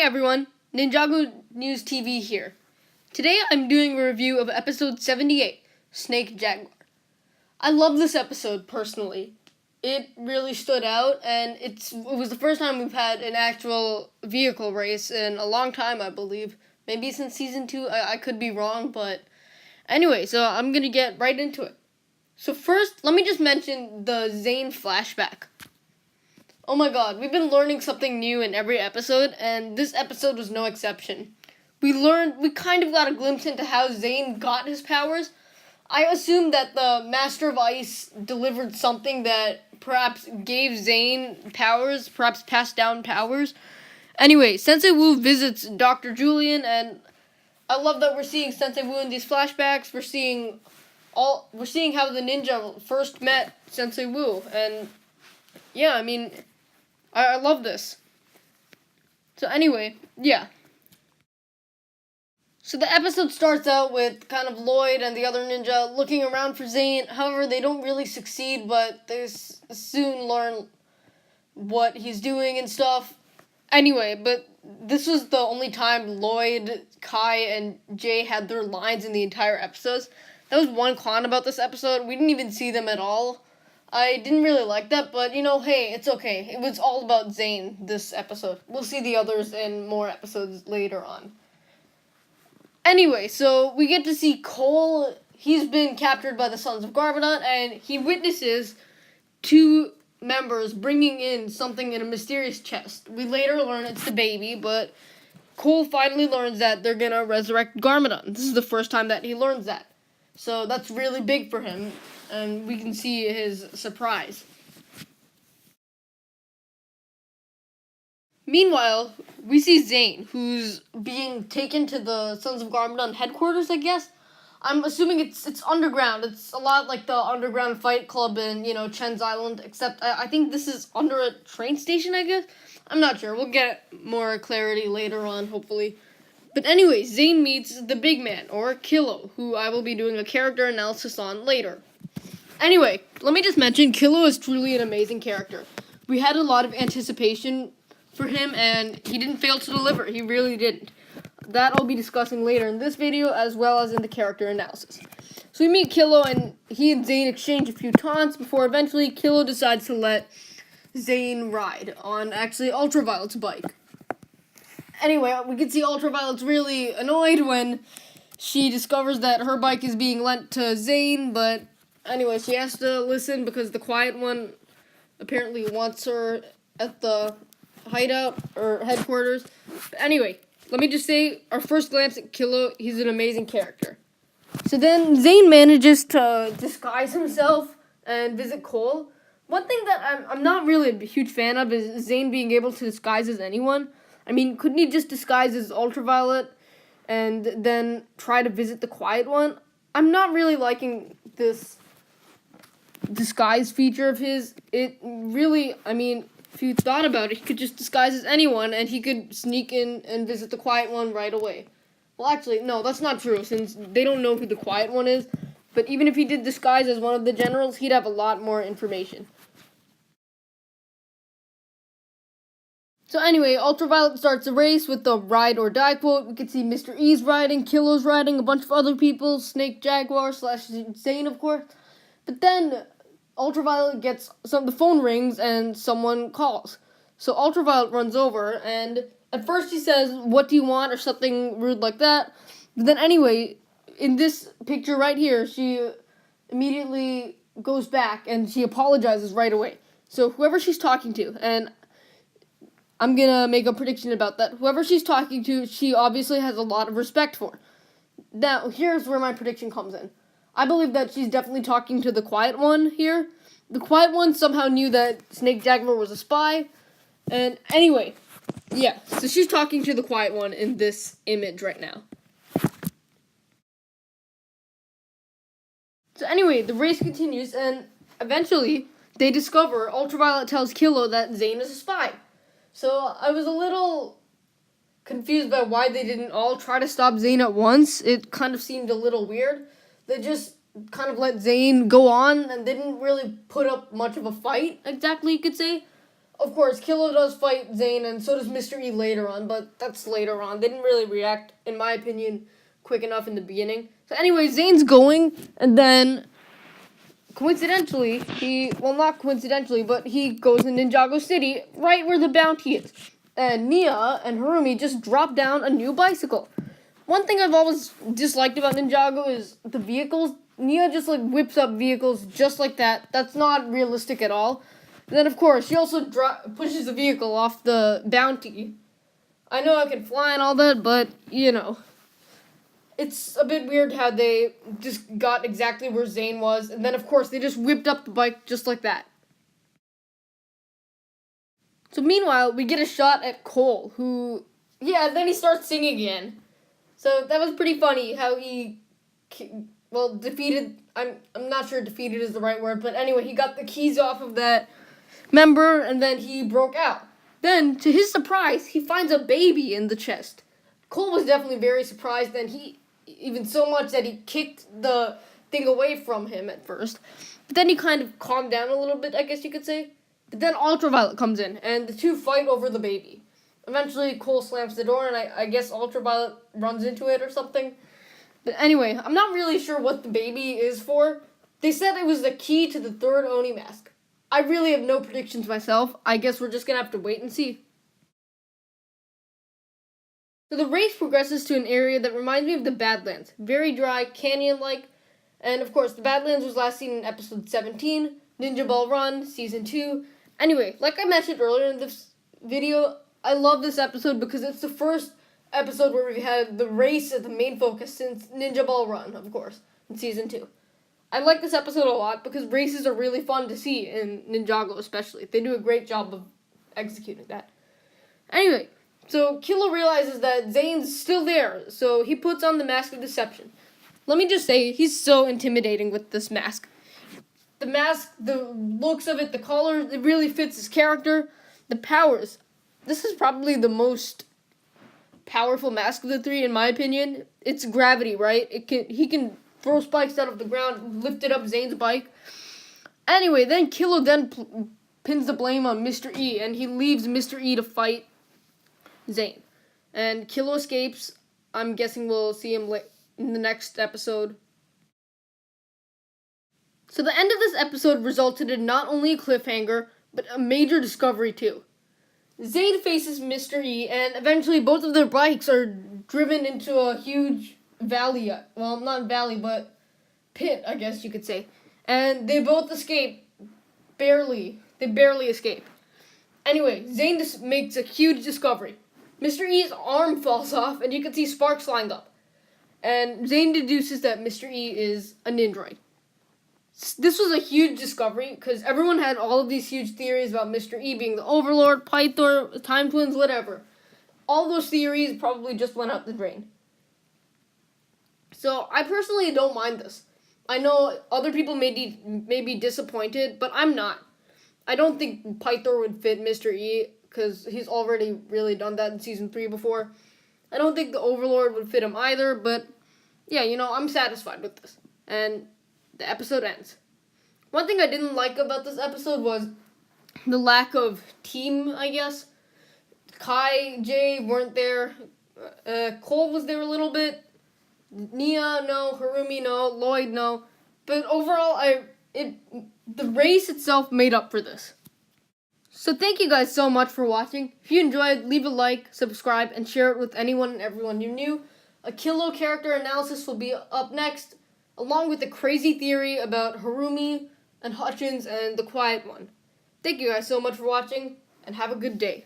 everyone, Ninjago News TV here. Today I'm doing a review of episode 78, Snake Jaguar. I love this episode personally. It really stood out, and it was the first time we've had an actual vehicle race in a long time, I believe. Maybe since season 2, I could be wrong, but anyway, so I'm gonna get right into it. So first, let me just mention the Zane flashback. Oh my god, we've been learning something new in every episode, and this episode was no exception. We kind of got a glimpse into how Zane got his powers. I assume that the Master of Ice delivered something that perhaps gave Zane powers, perhaps passed down powers. Anyway, Sensei Wu visits Dr. Julian, and I love that we're seeing Sensei Wu in these flashbacks. We're seeing how the ninja first met Sensei Wu, and yeah, I mean, I love this. So anyway, yeah. So the episode starts out with kind of Lloyd and the other ninja looking around for Zane. However, they don't really succeed, but they soon learn what he's doing and stuff. Anyway, but this was the only time Lloyd, Kai, and Jay had their lines in the entire episode. That was one con about this episode. We didn't even see them at all. I didn't really like that, but, hey, it's okay. It was all about Zane, this episode. We'll see the others in more episodes later on. Anyway, so we get to see Cole. He's been captured by the Sons of Garmadon, and he witnesses two members bringing in something in a mysterious chest. We later learn it's the baby, but Cole finally learns that they're gonna resurrect Garmadon. This is the first time that he learns that. So that's really big for him, and we can see his surprise. Meanwhile, we see Zane, who's being taken to the Sons of Garmadon headquarters, I guess. I'm assuming it's underground. It's a lot like the underground fight club in, Chen's Island, except I think this is under a train station, I guess. I'm not sure. We'll get more clarity later on, hopefully. But anyway, Zane meets the big man, or Kilo, who I will be doing a character analysis on later. Anyway, let me just mention, Kilo is truly an amazing character. We had a lot of anticipation for him, and he didn't fail to deliver. He really didn't. That I'll be discussing later in this video, as well as in the character analysis. So we meet Kilo, and he and Zane exchange a few taunts before eventually Kilo decides to let Zane ride on, actually, Ultraviolet's bike. Anyway, we can see Ultraviolet's really annoyed when she discovers that her bike is being lent to Zane, but anyway, she has to listen because the Quiet One apparently wants her at the hideout or headquarters. But anyway, let me just say, our first glance at Kilo, he's an amazing character. So then Zane manages to disguise himself and visit Cole. One thing that I'm not really a huge fan of is Zane being able to disguise as anyone. I mean, couldn't he just disguise as Ultraviolet and then try to visit the Quiet One? I'm not really liking this disguise feature of his. It really, if you thought about it, he could just disguise as anyone, and he could sneak in and visit the Quiet One right away. Well, actually, no, that's not true, since they don't know who the Quiet One is. But even if he did disguise as one of the generals, he'd have a lot more information. So anyway, Ultraviolet starts a race with the ride or die quote. We can see Mr. E's riding, Kilo's riding, a bunch of other people, Snake Jaguar / Zane, of course. But then Ultraviolet the phone rings and someone calls. So Ultraviolet runs over, and at first she says, "What do you want?" or something rude like that. But then anyway, in this picture right here, she immediately goes back and she apologizes right away. So whoever she's talking to, and I'm gonna make a prediction about that. Whoever she's talking to, she obviously has a lot of respect for. Now, here's where my prediction comes in. I believe that she's definitely talking to the Quiet One here. The Quiet One somehow knew that Snake Jaguar was a spy. And anyway, yeah, so she's talking to the Quiet One in this image right now. So anyway, the race continues, and eventually they discover Ultraviolet tells Kilo that Zane is a spy. So I was a little confused by why they didn't all try to stop Zane at once. It kind of seemed a little weird. They just kind of let Zane go on and didn't really put up much of a fight, exactly, you could say. of course, Killer does fight Zane, and so does Mr. E later on, but that's later on. They didn't really react, in my opinion, quick enough in the beginning. So anyway, Zane's going, and then coincidentally, not coincidentally, but he goes to Ninjago City, right where the bounty is. And Nia and Harumi just drop down a new bicycle. One thing I've always disliked about Ninjago is the vehicles. Nia just, whips up vehicles just like that. That's not realistic at all. And then, of course, she also pushes the vehicle off the bounty. I know I can fly and all that, but, it's a bit weird how they just got exactly where Zane was. And then, of course, they just whipped up the bike just like that. So, meanwhile, we get a shot at Cole, who, then he starts singing again. So, that was pretty funny how he, defeated, I'm not sure defeated is the right word, but anyway, he got the keys off of that member, and then he broke out. Then, to his surprise, he finds a baby in the chest. Cole was definitely very surprised, and even so much that he kicked the thing away from him at first. But then he kind of calmed down a little bit, I guess you could say. But then Ultraviolet comes in, and the two fight over the baby. Eventually, Cole slams the door, and I guess Ultraviolet runs into it or something. But anyway, I'm not really sure what the baby is for. They said it was the key to the third Oni mask. I really have no predictions myself. I guess we're just going to have to wait and see. So the race progresses to an area that reminds me of the Badlands. Very dry, canyon-like. And of course, the Badlands was last seen in episode 17, Ninja Ball Run, season 2. Anyway, like I mentioned earlier in this video, I love this episode because it's the first episode where we had the race as the main focus since Ninja Ball Run, of course, in season 2. I like this episode a lot because races are really fun to see in Ninjago especially. They do a great job of executing that. Anyway, so Killer realizes that Zane's still there, so he puts on the Mask of Deception. Let me just say, he's so intimidating with this mask. The mask, the looks of it, the color, it really fits his character. The powers. This is probably the most powerful mask of the three, in my opinion. It's gravity, right? He can throw spikes out of the ground, lifted up Zane's bike. Anyway, then Killer pins the blame on Mr. E, and he leaves Mr. E to fight Zane. And Killer escapes. I'm guessing we'll see him in the next episode. So the end of this episode resulted in not only a cliffhanger, but a major discovery too. Zane faces Mr. E, and eventually both of their bikes are driven into a huge valley. Well, not valley, but pit, I guess you could say. And they both escape. Barely. They barely escape. Anyway, Zane makes a huge discovery. Mr. E's arm falls off, and you can see sparks flying up. And Zane deduces that Mr. E is a Nindroid. This was a huge discovery, because everyone had all of these huge theories about Mr. E being the Overlord, Pythor, Time Twins, whatever. All those theories probably just went out the drain. So, I personally don't mind this. I know other people may be disappointed, but I'm not. I don't think Pythor would fit Mr. E, because he's already really done that in Season 3 before. I don't think the Overlord would fit him either, but yeah, I'm satisfied with this. And the episode ends. One thing I didn't like about this episode was the lack of team, I guess. Kai, Jay weren't there. Cole was there a little bit. Nia, no. Harumi, no. Lloyd, no. But overall, the race itself made up for this. So thank you guys so much for watching. If you enjoyed, leave a like, subscribe, and share it with anyone and everyone you knew. A Kilo character analysis will be up next, along with a crazy theory about Harumi and Hutchins and the Quiet One. Thank you guys so much for watching, and have a good day.